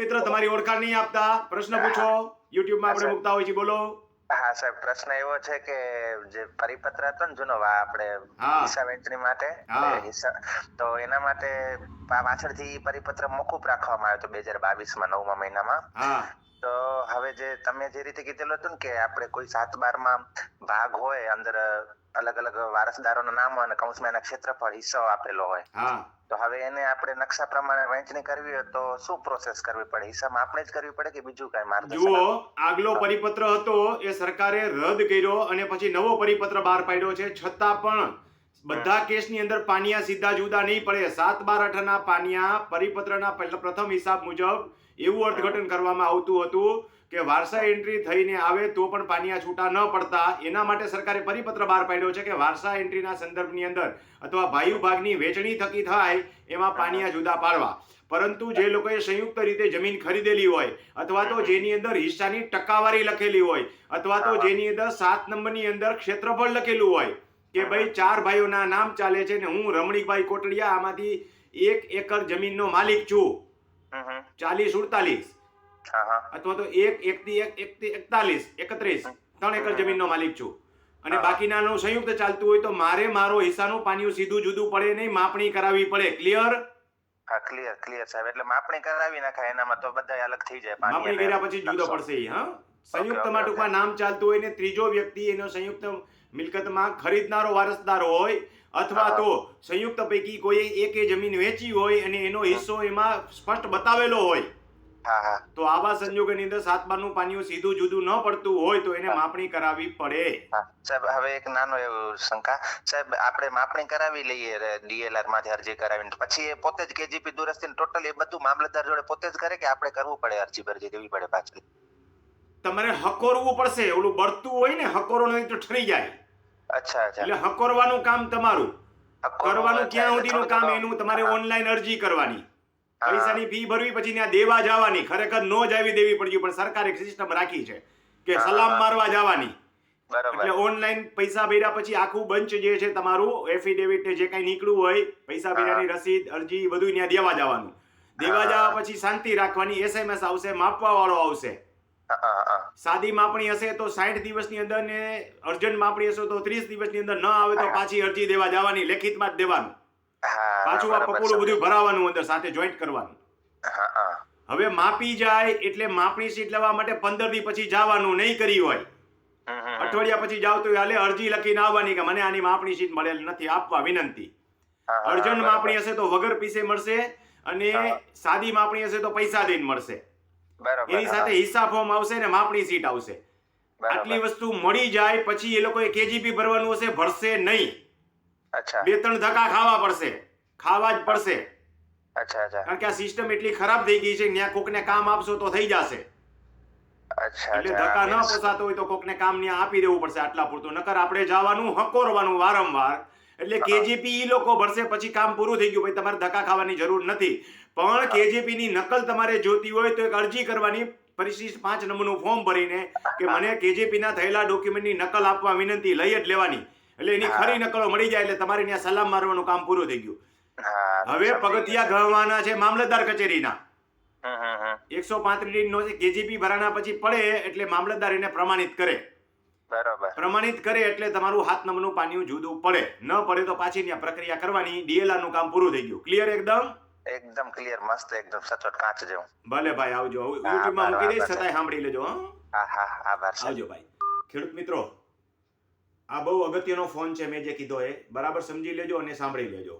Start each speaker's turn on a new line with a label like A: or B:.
A: મિત્ર તમારી ઓળખાણ નહીં આપતા, પ્રશ્ન પૂછો. YouTube માં આપણે મૂકતા હોય છે, બોલો.
B: હા સાહેબ, પ્રશ્ન એવો છે કે જે પરિપત્ર હતો ને જૂનો આપણે
A: હા.
B: હિસાબ વહેંચણી માટે, તો એના માટે પાછળથી પરિપત્ર મોકૂફ રાખવામાં આવ્યો હતો 2022 માં 9મા મહિનામાં.
A: હા.
B: તો હવે જે તમે જે રીતે કીધેલું હતું ને કે આપણે કોઈ 7/12માં ભાગ હોય, અંદર અલગ અલગ વારસદારોના નામ અને કૌંસમાં એના ક્ષેત્રફળ હિસ્સો આપેલો હોય,
A: હા,
B: તો હવે એને આપણે નકશા પ્રમાણે વહેંચણી કરવી હોય તો શું પ્રોસેસ કરવી પડે? હિસાબમાં આપણે જ કરવી પડે કે બીજું કઈ માર્ગદર્શન?
A: જુઓ, આગલો પરિપત્ર હતો એ સરકારે રદ કર્યો અને પછી નવો પરિપત્ર બહાર પાડ્યો છે. છતાં પણ બધા કેસની અંદર પાનિયા સીધા જુદા નહીં પડે. 7/12 ના પાનિયા પરિપત્રના પ્રથમ હિસાબ મુજબ એવું અર્થઘટન કરવામાં આવતું હતું કે વારસા એન્ટ્રી થઈને આવે તો પણ પાનિયા છૂટા ન પડતા. એના માટે સરકારે પરિપત્ર બહાર પાડ્યો છે કે વારસા એન્ટ્રીના સંદર્ભની અંદર અથવા ભાઈ ભાગની વહેંચણી થકી થાય એમાં પાનિયા જુદા પાડવા. પરંતુ જે લોકોએ સંયુક્ત રીતે જમીન ખરીદેલી હોય અથવા તો જેની અંદર હિસ્સાની ટકાવારી લખેલી હોય અથવા તો જેની અંદર 7 નંબરની અંદર ક્ષેત્રફળ લખેલું હોય કે ભાઈ 4 ભાઈઓના નામ ચાલે છે ને હું રમણીકભાઈ કોટડિયા આમાંથી 1 એકર જમીનનો માલિક છું, 40-48, અથવા તો 1-1-1-41 3 એકર જમીનનો માલિક છું અને બાકીનાનું સંયુક્ત ચાલતું હોય તો મારે મારો હિસ્સાનું પાનિયું સીધું જુદું પડે નહીં, માપણી કરાવવી પડે. ક્લિયર?
B: હા, ક્લિયર સાહેબ. એટલે માપણી કરાવી નાખાય એનામાં તો બધા અલગ થઈ જાય.
A: માપણી કર્યા પછી જુદો પડશે. હા, સંયુક્તમાં ટૂંકમાં નામ ચાલતું હોય ને ત્રીજો વ્યક્તિ એનો સંયુક્ત મિલકતમાં ખરીદનારો વારસદાર હોય અથવા તો સંયુક્ત પૈકી કોઈ એકે જમીન વેચી હોય અને એનો હિસ્સો એમાં સ્પષ્ટ બતાવેલો હોય, તો આવા સંજોગોની અંદર 7/12નું પાનિયું સીધું જુદું ન પડતું હોય તો એને માપણી કરાવવી પડે.
B: સાહેબ, હવે એક નાનો એવું શંકા સાહેબ, આપણે માપણી કરાવી લઈએ DLR માંથી અરજી કરાવીને, પછી એ પોતે જ KGP દુરસ્તી ટોટલ એ બધું મામલતદાર જોડે પોતે જ કરે કે આપણે કરવું પડે, અરજી બરજી દેવી પડે પાછળ?
A: તમારે હકોરવું પડશે. ઓલું બળતું હોય ને, હકોરો નહીં તો ઠરી જાય.
B: અચ્છા.
A: એટલે હકોરવાનું કામ તમારું. કરવાનું ક્યાં સુધીનું કામ એનું તમારે ઓનલાઈન અરજી કરવાની, પૈસાની ફી ભરવી, પછી ત્યાં દેવા જવાની. ખરેખર નો જ આવી દેવી પડ્યું પણ સરકારે એક સિસ્ટમ રાખી છે કે સલામ મારવા જવાની. એટલે ઓનલાઈન પૈસા ભર્યા પછી આખું બંચ જે છે તમારું એફિડેવિટ જે કઈ નીકળ્યું હોય, પૈસા ભર્યાની રસીદ, અરજી બધું ત્યાં દેવા જવાનું. દેવા જવા પછી શાંતિ રાખવાની. SMS આવશે, માપવા વાળો આવશે. સાદી માપણી હશે તો 60 દિવસની અંદર ને અર્જન્ટ માપણી હશે તો 30 દિવસની અંદર ન આવે તો પાછી અરજી દેવા જવાની, લેખિતમાં જ દેવાનું. પાછું આ પપોળું બધું ભરાવાનું, અંદર સાથે જોઈન્ટ કરવાનું. હવે માપી જાય એટલે માપણી સીટ લેવા માટે 15 દી પછી જવાનું, નહીં કરી હોય અઠવાડિયા પછી જાવ તો હાલે, અરજી લખીને આવવાની કે મને આની માપણી સીટ મળેલ નથી, આપવા વિનંતી. અર્જન્ટ માપણી હશે તો વગર પીસે મળશે અને સાદી માપણી હશે તો પૈસા દઈને મળશે. એની સાથે હિસાબ ફોર્મ આવશે ને માપણી સીટ આવશે. આટલી વસ્તુ મળી જાય પછી એ લોકોએ KGP ભરવાનું હશે, ભરશે નહીં. 2-3 ધક્કા ખાવા પડશે, ખાવા જ પડશે. કારણ કે આ સિસ્ટમ એટલી ખરાબ થઈ ગઈ છે, ત્યાં કોકને કામ આપશો તો થઈ જશે. એટલે ધક્કા ન પોસાતો હોય તો કોકને કામ ત્યાં આપી દેવું પડશે આટલા પૂરતું. નકર આપણે જવાનું, હકોરવાનું વારંવાર. એટલે KGP ઈ લોકો ભરશે પછી કામ પૂરું થઈ ગયું. ભાઈ તમારે ધક્કા ખાવાની જરૂર નથી. પણ KGP ની નકલ તમારે જોતી હોય તો એક અરજી કરવાની, પરિશિષ્ટ 5 નંબરનું ફોર્મ ભરીને કે મને KGP ના થયેલા ડોક્યુમેન્ટની નકલ આપવા વિનંતી, લઈ જ લેવાની. એટલે એની ખરી નકલો મળી જાય એટલે તમારે ત્યાં સલામ મારવાનું કામ પૂરું થઈ ગયું. હવે પગથિયા ગણવાના છે મામલતદાર કચેરીના. 135 નો KGP ભરાના પછી પડે એટલે મામલતદાર એને પ્રમાણિત કરે. પ્રમાણિત કરે એટલે તમારું 7 નંબરનું પાનિયું જુદું પડે. ન પડે તો પાછી ત્યાં પ્રક્રિયા કરવાની. DLR નું કામ પૂરું થઈ ગયું. ક્લિયર?
B: એકદમ ક્લિયર, મસ્ત, એકદમ સચોટ કાચ જેવું.
A: ભલે ભાઈ, આવજો. YouTube માં મૂકી દઈશ, છતાંય સાંભળી લેજો.
B: આભાર.
A: આવજો ભાઈ. ખેડૂત મિત્રો, આ બહુ અગત્યનો ફોન છે. મેં જે કીધો એ બરાબર સમજી લેજો અને સાંભળી લેજો.